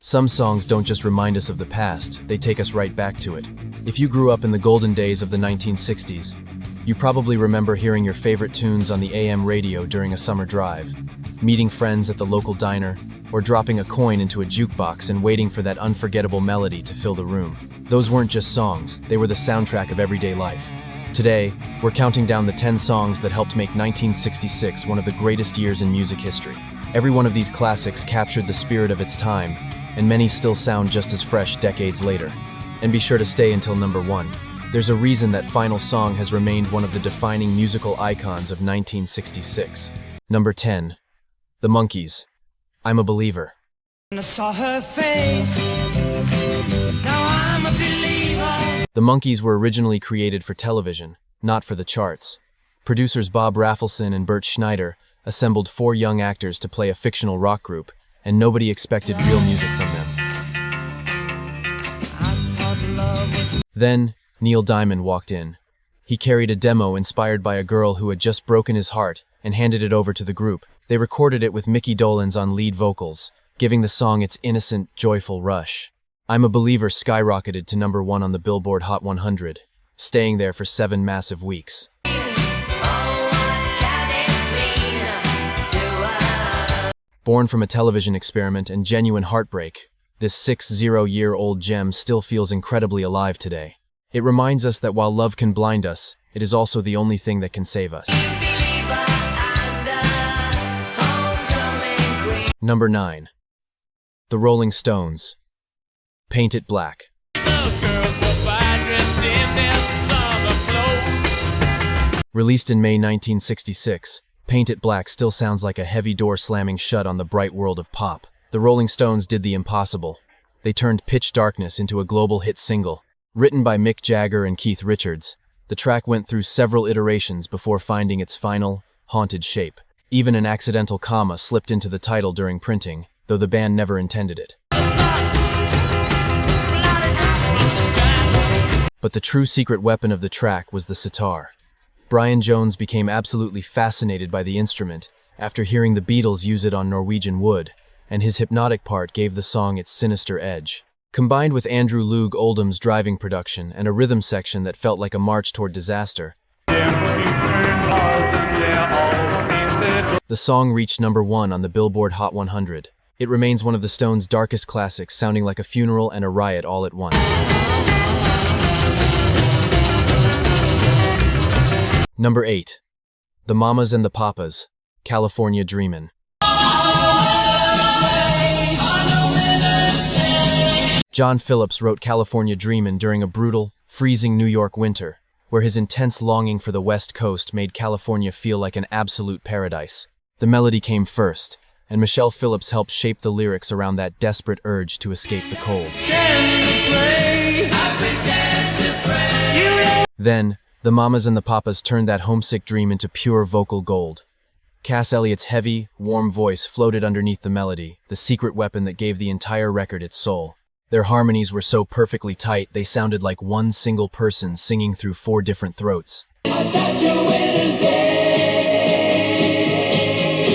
Some songs don't just remind us of the past, they take us right back to it. If you grew up in the golden days of the 1960s, you probably remember hearing your favorite tunes on the AM radio during a summer drive, meeting friends at the local diner, or dropping a coin into a jukebox and waiting for that unforgettable melody to fill the room. Those weren't just songs, they were the soundtrack of everyday life. Today, we're counting down the 10 songs that helped make 1966 one of the greatest years in music history. Every one of these classics captured the spirit of its time, and many still sound just as fresh decades later. And be sure to stay until number 1. There's a reason that final song has remained one of the defining musical icons of 1966. Number 10. The Monkees, I'm a Believer. I saw her face. Now I'm a believer. The Monkees were originally created for television, not for the charts. Producers Bob Rafelson and Bert Schneider assembled 4 young actors to play a fictional rock group, and nobody expected real music from them. Then, Neil Diamond walked in. He carried a demo inspired by a girl who had just broken his heart and handed it over to the group. They recorded it with Mickey Dolenz on lead vocals, giving the song its innocent, joyful rush. I'm a Believer skyrocketed to number 1 on the Billboard Hot 100, staying there for 7 massive weeks. Born from a television experiment and genuine heartbreak, this 60-year-old gem still feels incredibly alive today. It reminds us that while love can blind us, it is also the only thing that can save us. Number 9. The Rolling Stones, Paint It Black. Released in May 1966, Paint It Black still sounds like a heavy door slamming shut on the bright world of pop. The Rolling Stones did the impossible. They turned Pitch Darkness into a global hit single. Written by Mick Jagger and Keith Richards, the track went through several iterations before finding its final, haunted shape. Even an accidental comma slipped into the title during printing, though the band never intended it. But the true secret weapon of the track was the sitar. Brian Jones became absolutely fascinated by the instrument after hearing the Beatles use it on Norwegian Wood, and his hypnotic part gave the song its sinister edge. Combined with Andrew Loog Oldham's driving production and a rhythm section that felt like a march toward disaster, the song reached number 1 on the Billboard Hot 100. It remains one of the Stones' darkest classics, sounding like a funeral and a riot all at once. Number 8. The Mamas and the Papas, California Dreamin'. John Phillips wrote California Dreamin' during a brutal, freezing New York winter, where his intense longing for the West Coast made California feel like an absolute paradise. The melody came first, and Michelle Phillips helped shape the lyrics around that desperate urge to escape the cold. Then, the Mamas and the Papas turned that homesick dream into pure vocal gold. Cass Elliott's heavy, warm voice floated underneath the melody, the secret weapon that gave the entire record its soul. Their harmonies were so perfectly tight, they sounded like one single person singing through 4 different throats.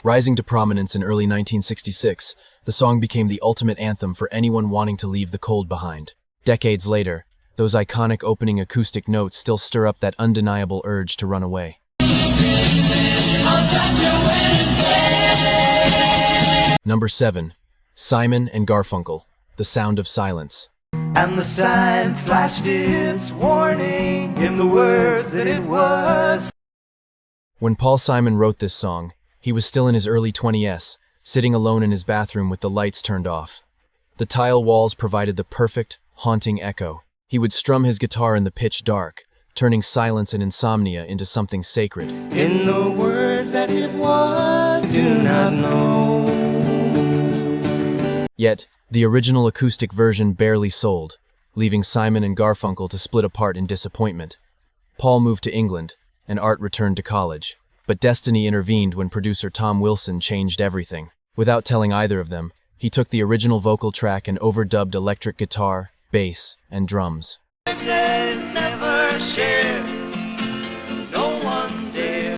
Rising to prominence in early 1966, the song became the ultimate anthem for anyone wanting to leave the cold behind. Decades later, those iconic opening acoustic notes still stir up that undeniable urge to run away. Number 7. Simon and Garfunkel, The Sound of Silence. And the sign flashed its warning in the words that it was. When Paul Simon wrote this song, he was still in his early 20s, sitting alone in his bathroom with the lights turned off. The tile walls provided the perfect, haunting echo. He would strum his guitar in the pitch dark, turning silence and insomnia into something sacred. In the words that it was, do not know. Yet, the original acoustic version barely sold, leaving Simon and Garfunkel to split apart in disappointment. Paul moved to England, and Art returned to college. But destiny intervened when producer Tom Wilson changed everything. Without telling either of them, he took the original vocal track and overdubbed electric guitar, bass, and drums.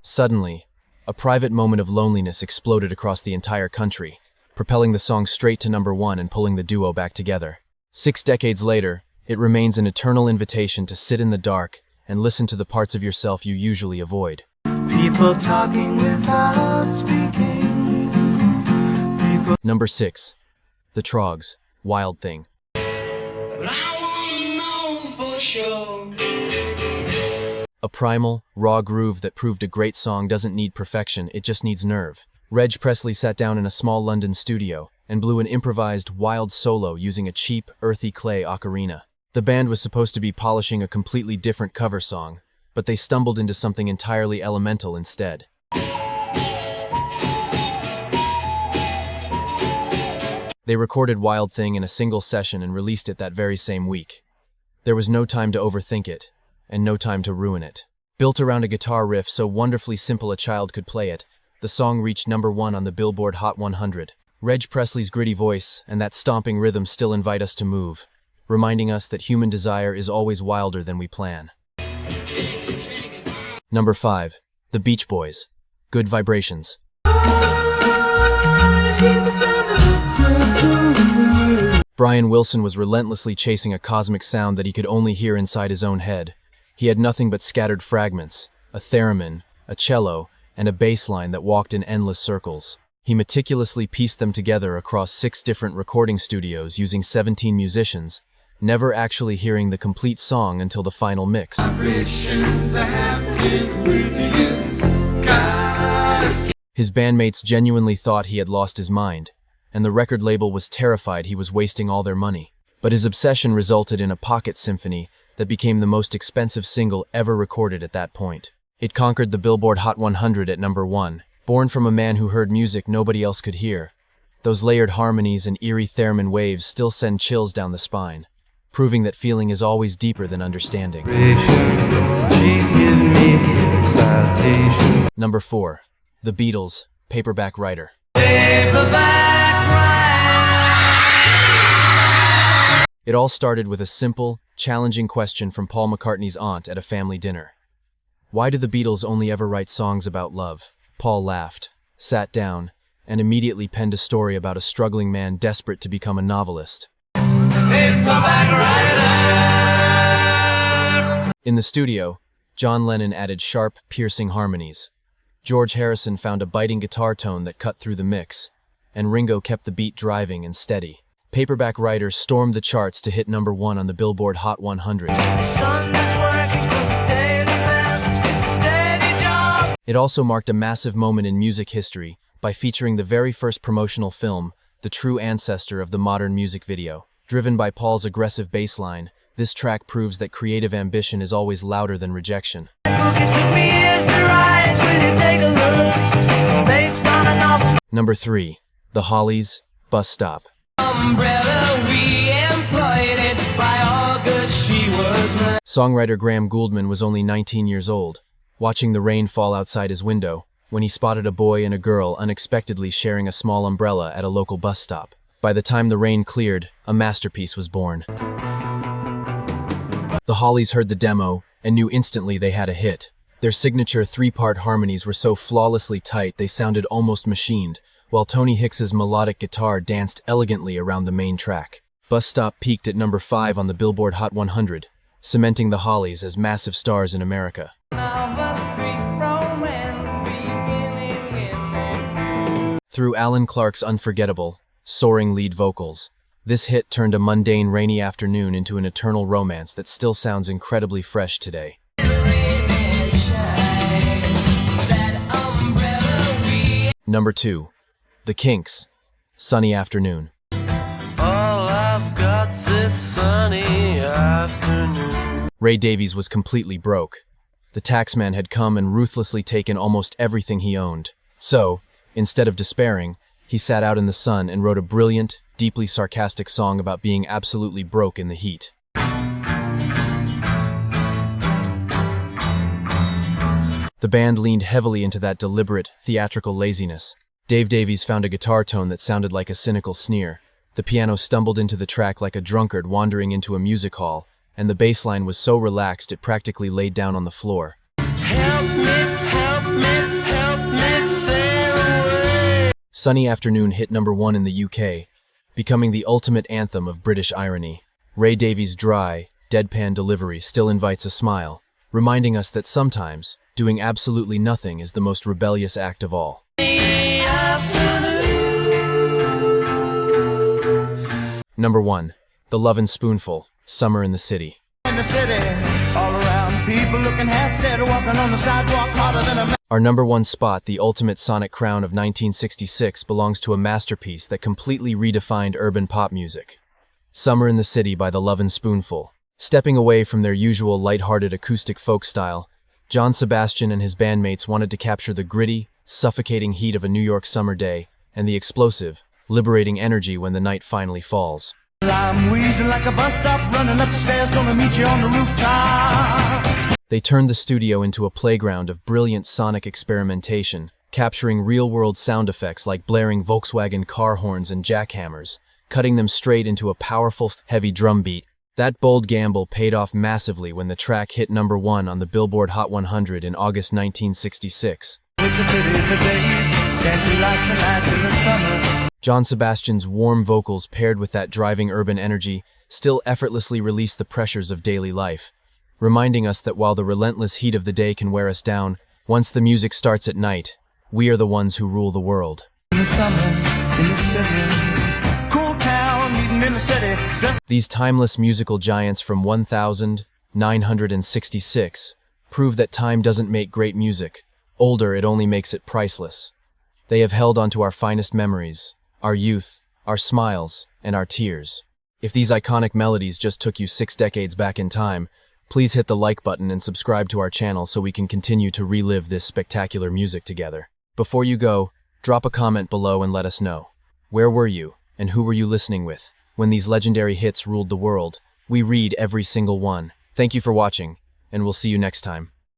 Suddenly, a private moment of loneliness exploded across the entire country. propelling the song straight to #1 and pulling the duo back together. 6 decades later, it remains an eternal invitation to sit in the dark and listen to the parts of yourself you usually avoid. People talking without speaking. Number 6. The Troggs, Wild Thing. But I wanna know for sure. A primal, raw groove that proved a great song doesn't need perfection, it just needs nerve. Reg Presley sat down in a small London studio and blew an improvised, wild solo using a cheap, earthy clay ocarina. The band was supposed to be polishing a completely different cover song, but they stumbled into something entirely elemental instead. They recorded Wild Thing in a single session and released it that very same week. There was no time to overthink it, and no time to ruin it. Built around a guitar riff so wonderfully simple a child could play it, the song reached #1 on the Billboard Hot 100. Reg Presley's gritty voice and that stomping rhythm still invite us to move, reminding us that human desire is always wilder than we plan. Number 5. The Beach Boys, Good Vibrations. Brian Wilson was relentlessly chasing a cosmic sound that he could only hear inside his own head. He had nothing but scattered fragments, a theremin, a cello, and a bass line that walked in endless circles. He meticulously pieced them together across 6 different recording studios using 17 musicians, never actually hearing the complete song until the final mix. His bandmates genuinely thought he had lost his mind, and the record label was terrified he was wasting all their money. But his obsession resulted in a pocket symphony that became the most expensive single ever recorded at that point. It conquered the Billboard Hot 100 at #1, born from a man who heard music nobody else could hear. Those layered harmonies and eerie theremin waves still send chills down the spine, proving that feeling is always deeper than understanding. She's giving me excitation. Number 4. The Beatles, Paperback Writer. It all started with a simple, challenging question from Paul McCartney's aunt at a family dinner. Why do the Beatles only ever write songs about love? Paul laughed, sat down, and immediately penned a story about a struggling man desperate to become a novelist. In the studio, John Lennon added sharp, piercing harmonies. George Harrison found a biting guitar tone that cut through the mix, and Ringo kept the beat driving and steady. Paperback Writer stormed the charts to hit #1 on the Billboard Hot 100. It also marked a massive moment in music history by featuring the very first promotional film, the true ancestor of the modern music video. Driven by Paul's aggressive bass line, this track proves that creative ambition is always louder than rejection. Number 3. The Hollies, Bus Stop. Songwriter Graham Gouldman was only 19 years old, watching the rain fall outside his window, when he spotted a boy and a girl unexpectedly sharing a small umbrella at a local bus stop. By the time the rain cleared, a masterpiece was born. The Hollies heard the demo and knew instantly they had a hit. Their signature 3-part harmonies were so flawlessly tight they sounded almost machined, while Tony Hicks's melodic guitar danced elegantly around the main track. Bus Stop peaked at number 5 on the Billboard Hot 100, cementing the Hollies as massive stars in America. Through Alan Clark's unforgettable, soaring lead vocals, this hit turned a mundane rainy afternoon into an eternal romance that still sounds incredibly fresh today. Number 2. The Kinks, Sunny Afternoon. All I've got's this sunny afternoon. Ray Davies was completely broke. The taxman had come and ruthlessly taken almost everything he owned. So, instead of despairing, he sat out in the sun and wrote a brilliant, deeply sarcastic song about being absolutely broke in the heat. The band leaned heavily into that deliberate, theatrical laziness. Dave Davies found a guitar tone that sounded like a cynical sneer. The piano stumbled into the track like a drunkard wandering into a music hall, and the bass line was so relaxed it practically laid down on the floor. Help me, help me, help me sail away. Sunny Afternoon hit #1 in the UK, becoming the ultimate anthem of British irony. Ray Davies' dry, deadpan delivery still invites a smile, reminding us that sometimes, doing absolutely nothing is the most rebellious act of all. Number 1. The Lovin' Spoonful, Summer in the City. In the city, all around, people looking half dead, walking on the sidewalk harder than a man. Our number 1 spot, the ultimate sonic crown of 1966, belongs to a masterpiece that completely redefined urban pop music. Summer in the City by the Lovin' Spoonful. Stepping away from their usual lighthearted acoustic folk style, John Sebastian and his bandmates wanted to capture the gritty, suffocating heat of a New York summer day and the explosive, liberating energy when the night finally falls. I'm wheezing like a bus stop, running up the stairs, gonna meet you on the rooftop. They turned the studio into a playground of brilliant sonic experimentation, capturing real-world sound effects like blaring Volkswagen car horns and jackhammers, cutting them straight into a powerful, heavy drum beat. That bold gamble paid off massively when the track hit #1 on the Billboard Hot 100 in August 1966. It's a pity the days can't be like the nights in the summer. John Sebastian's warm vocals paired with that driving urban energy still effortlessly release the pressures of daily life, reminding us that while the relentless heat of the day can wear us down, once the music starts at night, we are the ones who rule the world. In the summer, in the city, cool town, meeting in the city. These timeless musical giants from 1966 prove that time doesn't make great music. Older, it only makes it priceless. They have held onto our finest memories, our youth, our smiles, and our tears. If these iconic melodies just took you 6 decades back in time, please hit the like button and subscribe to our channel so we can continue to relive this spectacular music together. Before you go, drop a comment below and let us know. Where were you, and who were you listening with? When these legendary hits ruled the world, we read every single one. Thank you for watching, and we'll see you next time.